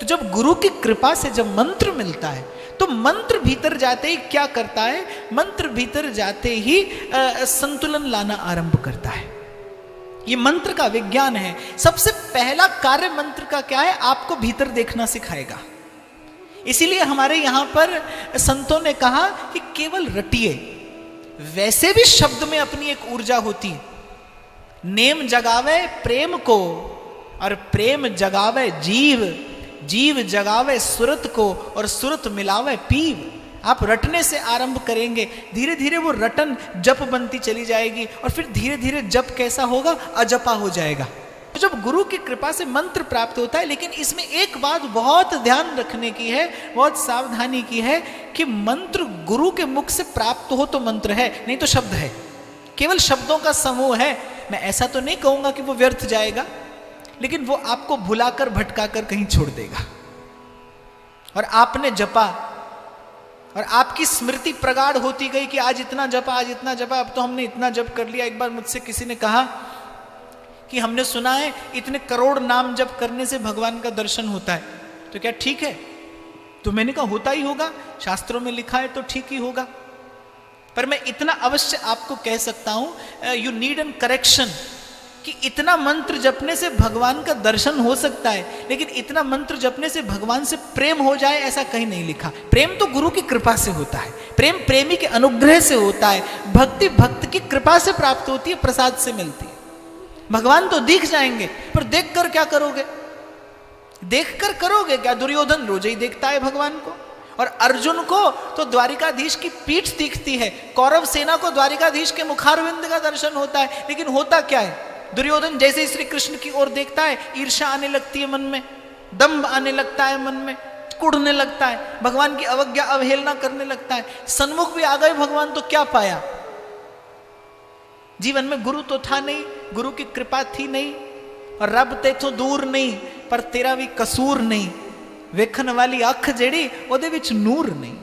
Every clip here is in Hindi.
तो जब गुरु की कृपा से जब मंत्र मिलता है तो मंत्र भीतर जाते ही क्या करता है, मंत्र भीतर जाते ही संतुलन लाना आरंभ करता है। ये मंत्र का विज्ञान है। सबसे पहला कार्य मंत्र का क्या है, आपको भीतर देखना सिखाएगा। इसीलिए हमारे यहां पर संतों ने कहा कि केवल रटिए। वैसे भी शब्द में अपनी एक ऊर्जा होती है। नेम जगावे प्रेम को और प्रेम जगावे जीव, जीव जगावे सुरत को और सुरत मिलावे पीव। आप रटने से आरंभ करेंगे, धीरे धीरे वो रटन जप बनती चली जाएगी और फिर धीरे धीरे जप कैसा होगा, अजपा हो जाएगा। तो जब गुरु की कृपा से मंत्र प्राप्त होता है, लेकिन इसमें एक बात बहुत ध्यान रखने की है, बहुत सावधानी की है कि मंत्र गुरु के मुख से प्राप्त हो तो मंत्र है, नहीं तो शब्द है, केवल शब्दों का समूह है। मैं ऐसा तो नहीं कहूंगा कि वो व्यर्थ जाएगा, लेकिन वो आपको भुलाकर भटकाकर कहीं छोड़ देगा। और आपने जपा और आपकी स्मृति प्रगाढ़ होती गई कि आज इतना जपा, आज इतना जपा, अब तो हमने इतना जप कर लिया। एक बार मुझसे किसी ने कहा कि हमने सुना है इतने करोड़ नाम जप करने से भगवान का दर्शन होता है, तो क्या ठीक है? तो मैंने कहा होता ही होगा, शास्त्रों में लिखा है तो ठीक ही होगा। पर मैं इतना अवश्य आपको कह सकता हूं, यू नीड एन करेक्शन, कि इतना मंत्र जपने से भगवान का दर्शन हो सकता है, लेकिन इतना मंत्र जपने से भगवान से प्रेम हो जाए ऐसा कहीं नहीं लिखा। प्रेम तो गुरु की कृपा से होता है, प्रेम प्रेमी के अनुग्रह से होता है, भक्ति भक्त की कृपा से प्राप्त होती है, प्रसाद से मिलती है। भगवान तो दिख जाएंगे, पर देखकर क्या करोगे? देखकर करोगे क्या? दुर्योधन रोज ही देखता है भगवान को, और अर्जुन को तो द्वारिकाधीश की पीठ दिखती है, कौरव सेना को द्वारिकाधीश के मुखारविंद का दर्शन होता है। लेकिन होता क्या है, दुर्योधन जैसे ही श्री कृष्ण की ओर देखता है, ईर्ष्या आने लगती है मन में, दंभ आने लगता है मन में, कुढ़ने लगता है, भगवान की अवज्ञा अवहेलना करने लगता है। सन्मुख भी आ गए भगवान तो क्या पाया? जीवन में गुरु तो था नहीं, गुरु की कृपा थी नहीं, और रब ते तो दूर नहीं पर तेरा भी कसूर नहीं, वेखन वाली अख जेड़ी ओदे विच नूर नहीं।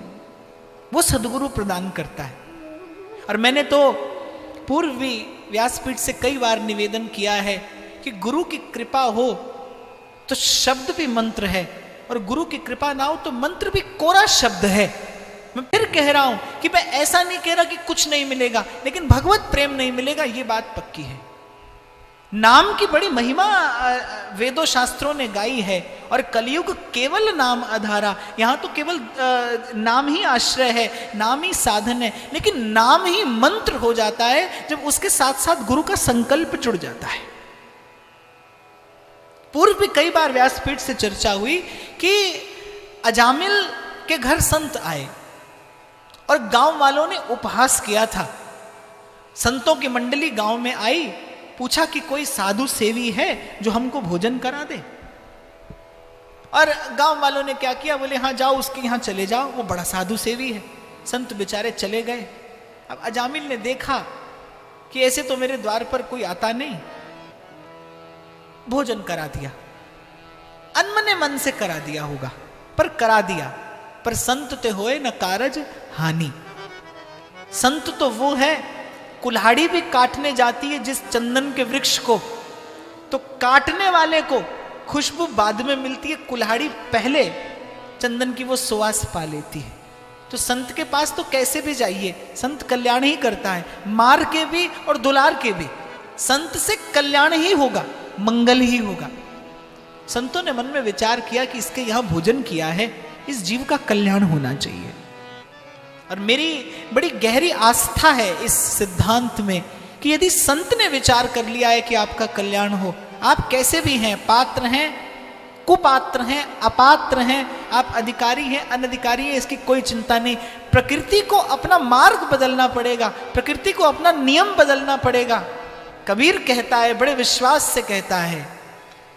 वो सदगुरु प्रदान करता है। और मैंने तो पूर्व भी व्यासपीठ से कई बार निवेदन किया है कि गुरु की कृपा हो तो शब्द भी मंत्र है, और गुरु की कृपा ना हो तो मंत्र भी कोरा शब्द है। मैं फिर कह रहा हूं कि मैं ऐसा नहीं कह रहा कि कुछ नहीं मिलेगा, लेकिन भगवत प्रेम नहीं मिलेगा, ये बात पक्की है। नाम की बड़ी महिमा वेदों शास्त्रों ने गाई है, और कलयुग केवल नाम आधारा। यहां तो केवल नाम ही आश्रय है, नाम ही साधन है, लेकिन नाम ही मंत्र हो जाता है जब उसके साथ साथ गुरु का संकल्प जुड़ जाता है। पूर्व भी कई बार व्यासपीठ से चर्चा हुई कि अजामिल के घर संत आए और गांव वालों ने उपहास किया था। संतों की मंडली गांव में आई, पूछा कि कोई साधु सेवी है जो हमको भोजन करा दे। और गांव वालों ने क्या किया, बोले हाँ जाओ उसके यहां चले जाओ, वो बड़ा साधु सेवी है। संत बेचारे चले गए। अब अजामिल ने देखा कि ऐसे तो मेरे द्वार पर कोई आता नहीं, भोजन करा दिया, अनमने मन से करा दिया होगा पर करा दिया। पर संत ते होए न कारज हानि। संत तो वो है, कुल्हाड़ी भी काटने जाती है जिस चंदन के वृक्ष को, तो काटने वाले को खुशबू बाद में मिलती है, कुल्हाड़ी पहले चंदन की वो सुवास पा लेती है। तो संत के पास तो कैसे भी जाइए, संत कल्याण ही करता है, मार के भी और दुलार के भी। संत से कल्याण ही होगा, मंगल ही होगा। संतों ने मन में विचार किया कि इसके यहां भोजन किया है, इस जीव का कल्याण होना चाहिए। और मेरी बड़ी गहरी आस्था है इस सिद्धांत में कि यदि संत ने विचार कर लिया है कि आपका कल्याण हो, आप कैसे भी हैं, पात्र हैं, कुपात्र हैं, अपात्र हैं, आप अधिकारी हैं, अनधिकारी हैं, इसकी कोई चिंता नहीं। प्रकृति को अपना मार्ग बदलना पड़ेगा, प्रकृति को अपना नियम बदलना पड़ेगा। कबीर कहता है, बड़े विश्वास से कहता है,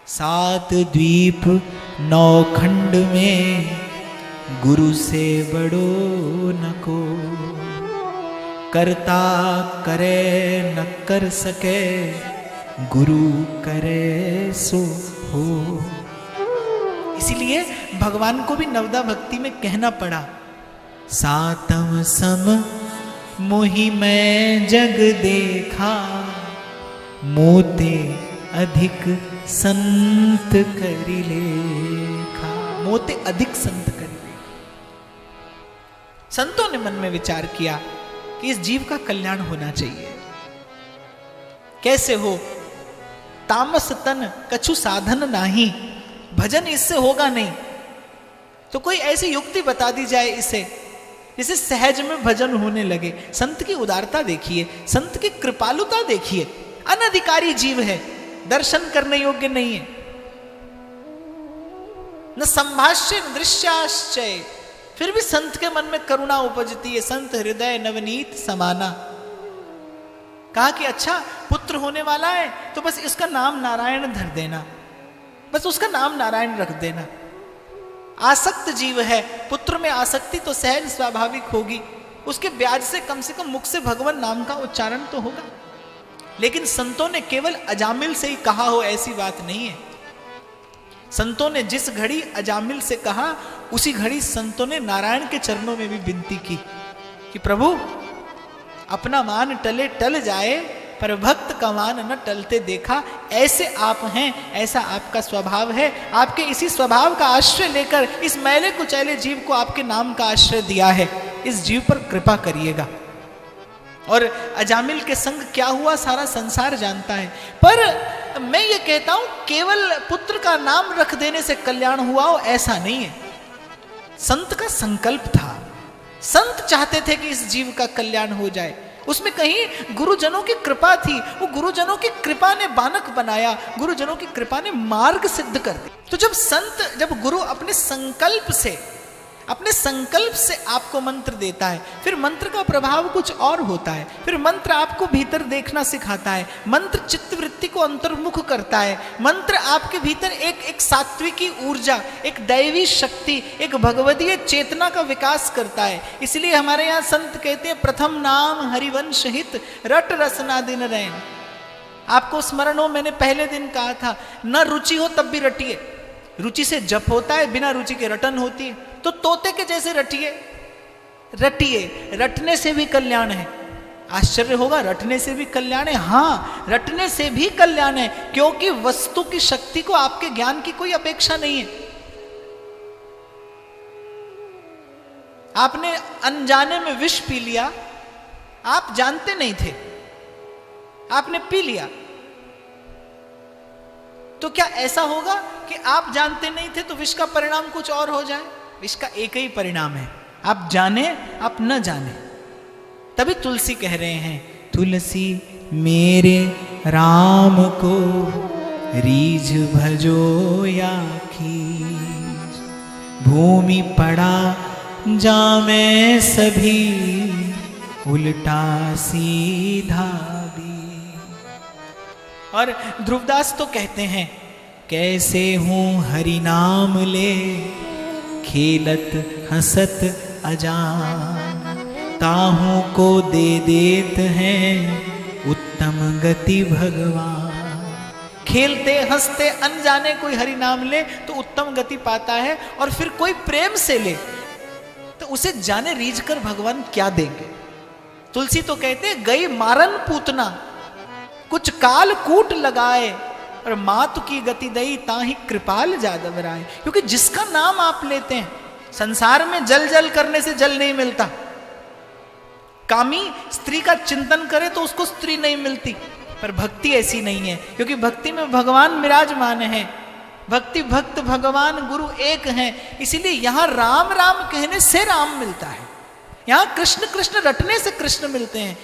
7 द्वीप 9 खंड में गुरु से बड़ो न को, करता करे न कर सके, गुरु करे सो हो। इसीलिए भगवान को भी नवदा भक्ति में कहना पड़ा, सातम सम मोहि मैं जग देखा, मोते अधिक संत करि लेखा। मोते अधिक संत करिए। संतों ने मन में विचार किया कि इस जीव का कल्याण होना चाहिए। कैसे हो? तामस तन कछु साधन नाही, भजन इससे होगा नहीं। तो कोई ऐसी युक्ति बता दी जाए इसे जिसे सहज में भजन होने लगे। संत की उदारता देखिए, संत की कृपालुता देखिए। अनधिकारी जीव है, दर्शन करने योग्य नहीं है, न संभाष्य न दृश्याश्चय, फिर भी संत के मन में करुणा उपजती है। संत हृदय नवनीत समाना। कहा कि अच्छा पुत्र होने वाला है तो बस इसका नाम नारायण धर देना, बस उसका नाम नारायण रख देना। आसक्त जीव है, पुत्र में आसक्ति तो सहज स्वाभाविक होगी, उसके ब्याज से कम मुख से भगवान नाम का उच्चारण तो होगा। लेकिन संतों ने केवल अजामिल से ही कहा हो ऐसी बात नहीं है। संतों ने जिस घड़ी अजामिल से कहा उसी घड़ी संतों ने नारायण के चरणों में भी विनती की कि प्रभु अपना मान टले टल जाए, पर भक्त का मान न टलते देखा। ऐसे आप हैं, ऐसा आपका स्वभाव है। आपके इसी स्वभाव का आश्रय लेकर इस मैले कुचैले जीव को आपके नाम का आश्रय दिया है, इस जीव पर कृपा करिएगा। और अजामिल के संग क्या हुआ सारा संसार जानता है। पर मैं ये कहता हूं केवल पुत्र का नाम रख देने से कल्याण हुआ हो ऐसा नहीं है। संत का संकल्प था, संत चाहते थे कि इस जीव का कल्याण हो जाए। उसमें कहीं गुरुजनों की कृपा थी, वो गुरुजनों की कृपा ने बानक बनाया, गुरुजनों की कृपा ने मार्ग सिद्ध कर दिया। तो जब गुरु अपने संकल्प से आपको मंत्र देता है, फिर मंत्र का प्रभाव कुछ और होता है। फिर मंत्र आपको भीतर देखना सिखाता है, मंत्र चित्त वृत्ति को अंतर्मुख करता है। मंत्र आपके भीतर एक सात्विकी ऊर्जा, एक दैवी शक्ति, एक भगवदीय चेतना का विकास करता है। इसलिए हमारे यहाँ संत कहते हैं प्रथम नाम हरिवंश हित, रट रसना दिन रैन। आपको स्मरण हो मैंने पहले दिन कहा था, न रुचि हो तब भी रटिए। रुचि से जप होता है, बिना रुचि के रटन होती है। तो तोते के जैसे रटिए, रटने से भी कल्याण है। आश्चर्य होगा, रटने से भी कल्याण है। हाँ, रटने से भी कल्याण है, क्योंकि वस्तु की शक्ति को आपके ज्ञान की कोई अपेक्षा नहीं है। आपने अनजाने में विष पी लिया, आप जानते नहीं थे, आपने पी लिया, तो क्या ऐसा होगा कि आप जानते नहीं थे तो विष का परिणाम कुछ और हो जाए? विष का एक ही परिणाम है, आप जाने आप न जाने। तभी तुलसी कह रहे हैं, तुलसी मेरे राम को रीझ भजो या खींच, भूमि पड़ा जामे सभी उल्टा सीधा भी। और ध्रुवदास तो कहते हैं, कैसे हूं हरि नाम ले खेलत हंसत अजान, ताहू को दे देत हैं उत्तम गति भगवान। खेलते हंसते अनजाने कोई हरि नाम ले तो उत्तम गति पाता है, और फिर कोई प्रेम से ले तो उसे जाने रीझ कर भगवान क्या देंगे। तुलसी तो कहते हैं, गई मारन पूतना कुछ काल कूट लगाए, और मातु की गति दई ताहि कृपाल जादव राय। क्योंकि जिसका नाम आप लेते हैं, संसार में जल जल करने से जल नहीं मिलता। कामी स्त्री का चिंतन करे तो उसको स्त्री नहीं मिलती, पर भक्ति ऐसी नहीं है, क्योंकि भक्ति में भगवान विराजमान है। भक्ति भक्त भगवान गुरु एक हैं, इसीलिए यहां राम राम कहने से राम मिलता है, यहां कृष्ण कृष्ण रटने से कृष्ण मिलते हैं।